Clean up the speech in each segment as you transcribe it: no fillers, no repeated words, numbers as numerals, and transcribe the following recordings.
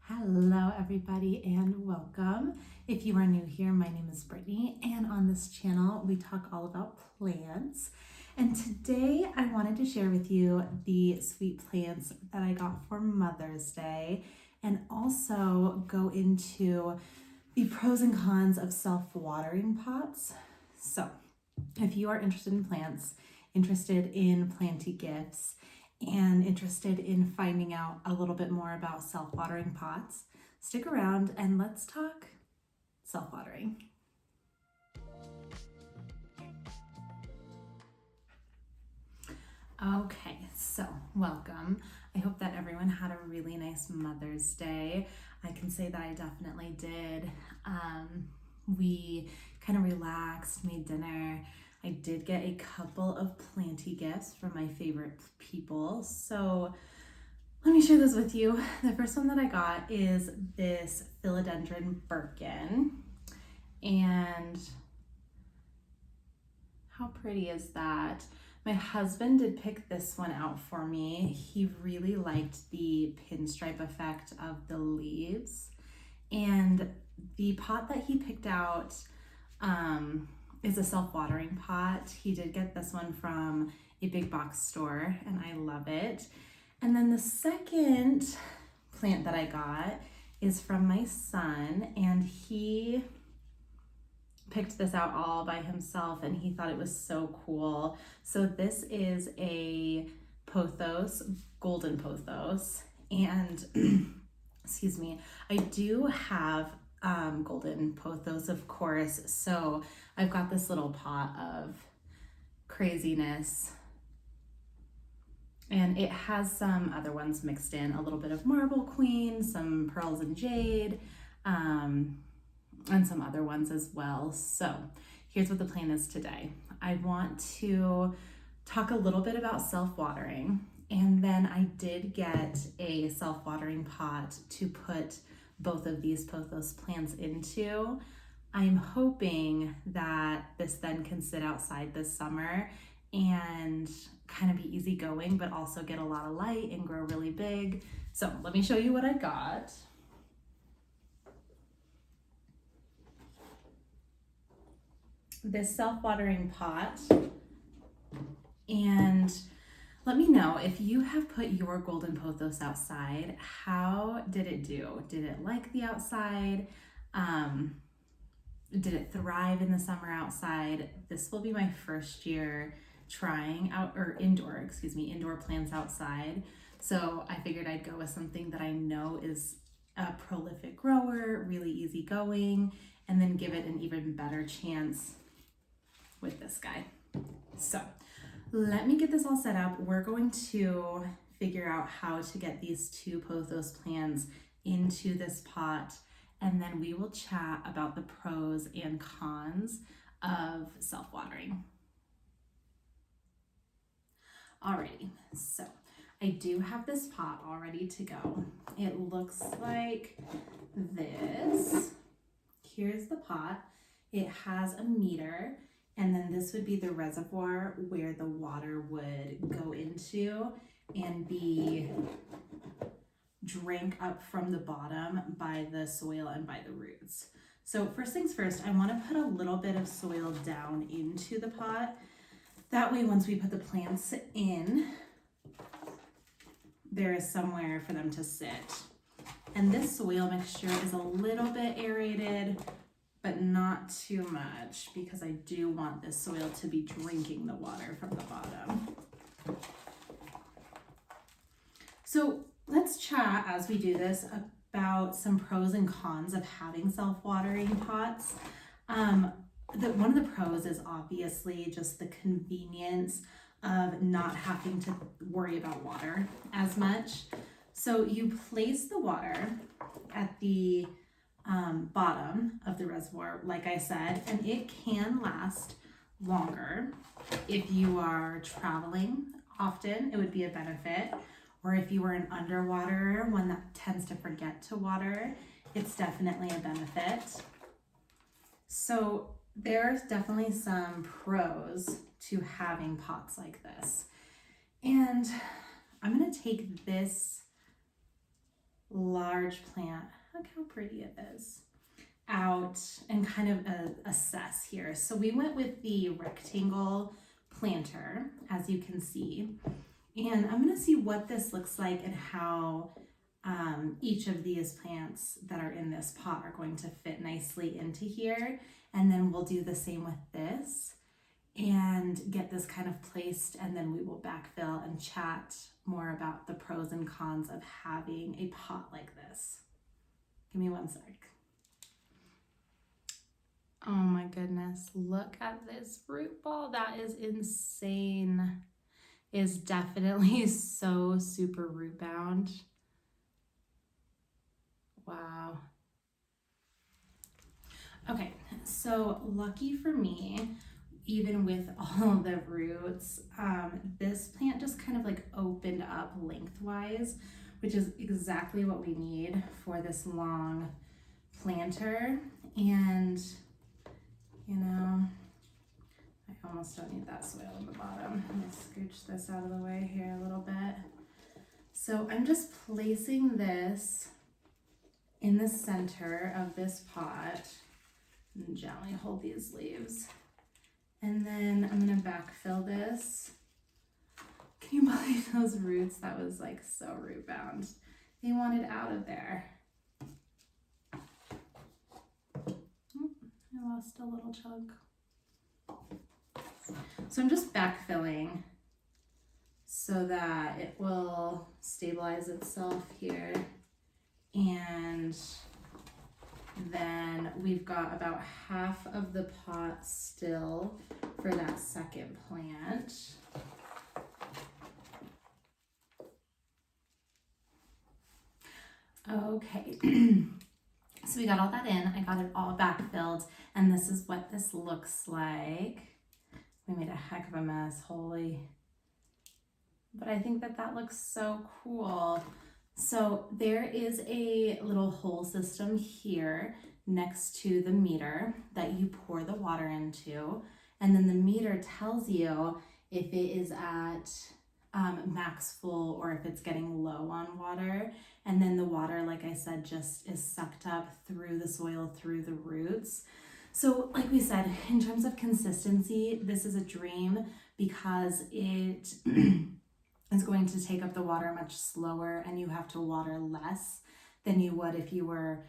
Hello everybody and welcome. If you are new here, my name is Brittany and on this channel we talk all about plants. And today I wanted to share with you the sweet plants that I got for Mother's Day and also go into the pros and cons of self-watering pots. So if you are interested in plants, interested in planty gifts, and interested in finding out a little bit more about self-watering pots, stick around and let's talk self-watering. Okay, so welcome. I hope that everyone had a really nice Mother's Day. I can say that I definitely did. We kind of relaxed, made dinner. I did get a couple of planty gifts from my favorite people. So let me share those with you. The first one that I got is this philodendron Birkin. And how pretty is that? My husband did pick this one out for me. He really liked the pinstripe effect of the leaves. And the pot that he picked out is a self-watering pot. He did get this one from a big box store and I love it. And then the second plant that I got is from my son, and he picked this out all by himself and he thought it was so cool. So this is a pothos, golden pothos, and excuse me, I do have golden pothos, of course. So I've got this little pot of craziness, and it has some other ones mixed in, a little bit of marble queen, some pearls and jade, and some other ones as well. So here's what the plan is today. I want to talk a little bit about self-watering, and then I did get a self-watering pot to put both of these pothos plants into. I'm hoping that this then can sit outside this summer and kind of be easygoing, but also get a lot of light and grow really big. So let me show you what I got. This self-watering pot, and let me know if you have put your golden pothos outside. How did it do? Did it like the outside? Did it thrive in the summer outside? This will be my first year trying out, or indoor plants outside. So I figured I'd go with something that I know is a prolific grower, really easygoing, and then give it an even better chance with this guy. So let me get this all set up. We're going to figure out how to get these two pothos plants into this pot, and then we will chat about the pros and cons of self-watering. Alrighty, so I do have this pot all ready to go. It looks like this. Here's the pot. It has a meter, and then this would be the reservoir where the water would go into and be drank up from the bottom by the soil and by the roots. So first things first, I want to put a little bit of soil down into the pot. That way, once we put the plants in, there is somewhere for them to sit. And this soil mixture is a little bit aerated, but not too much, because I do want this soil to be drinking the water from the bottom. So let's chat as we do this about some pros and cons of having self-watering pots. One of the pros is obviously just the convenience of not having to worry about water as much. So you place the water at the bottom of the reservoir, like I said, and it can last longer. If you are traveling often, it would be a benefit. Or if you were an underwater, one that tends to forget to water, it's definitely a benefit. So there's definitely some pros to having pots like this. And I'm gonna take this large large plant, look how pretty it is, out and kind of assess here. So we went with the rectangle planter, as you can see, and I'm going to see what this looks like and how each of these plants that are in this pot are going to fit nicely into here. And then we'll do the same with this and get this kind of placed, and then we will backfill and chat more about the pros and cons of having a pot like this. Give me one sec. Oh my goodness, look at this root ball. That is insane. Is definitely so super root bound. Wow. Okay, so lucky for me, even with all the roots, this plant just kind of like opened up lengthwise, which is exactly what we need for this long planter. And you know, I almost don't need that soil on the bottom. Let me scooch this out of the way here a little bit. So I'm just placing this in the center of this pot and gently hold these leaves. And then I'm gonna backfill this. Can you believe those roots? That was like so root bound. They wanted out of there. I lost a little chunk. So I'm just backfilling so that it will stabilize itself here. And then we've got about half of the pot still for that second plant. Okay, so we got all that in. I got it all backfilled, and this is what this looks like. We made a heck of a mess, holy. But I think that that looks so cool. So there is a little hole system here next to the meter that you pour the water into, and then the meter tells you if it is at max full or if it's getting low on water. And then the water, like I said, just is sucked up through the soil, through the roots. So like we said, in terms of consistency, this is a dream because it is going to take up the water much slower, and you have to water less than you would if you were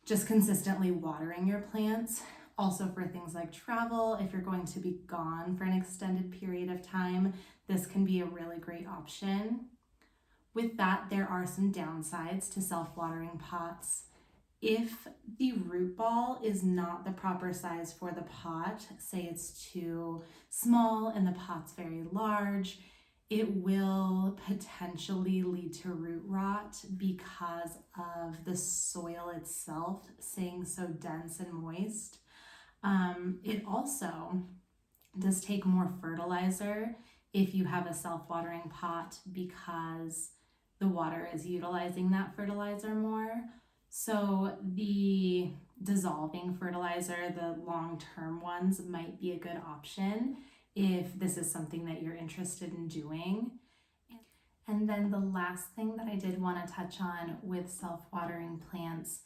just consistently watering your plants. Also for things like travel, if you're going to be gone for an extended period of time, this can be a really great option. With that, there are some downsides to self-watering pots. If the root ball is not the proper size for the pot, say it's too small and the pot's very large, it will potentially lead to root rot because of the soil itself staying so dense and moist. It also does take more fertilizer if you have a self-watering pot because the water is utilizing that fertilizer more. So the dissolving fertilizer, the long-term ones, might be a good option if this is something that you're interested in doing. And then the last thing that I did want to touch on with self-watering plants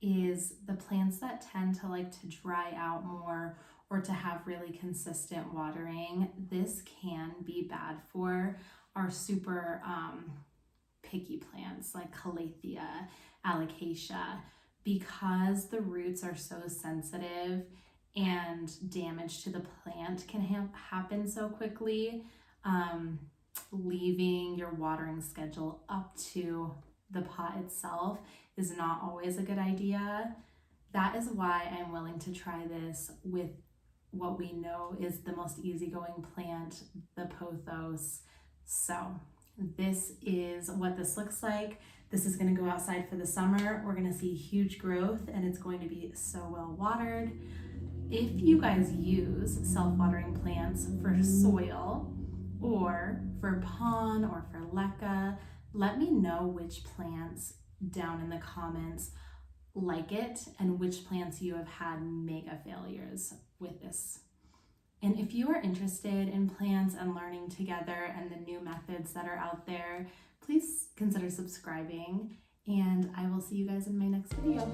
is the plants that tend to like to dry out more or to have really consistent watering. This can be bad for our super picky plants like Calathea, Alocasia, because the roots are so sensitive and damage to the plant can happen so quickly. Leaving your watering schedule up to the pot itself is not always a good idea. That is why I'm willing to try this with what we know is the most easygoing plant, the pothos. So this is what this looks like. This is going to go outside for the summer. We're going to see huge growth and it's going to be so well watered. If you guys use self-watering plants for soil or for pon or for leca, let me know which plants down in the comments like it and which plants you have had mega failures with this. And if you are interested in plants and learning together and the new methods that are out there, please consider subscribing and I will see you guys in my next video.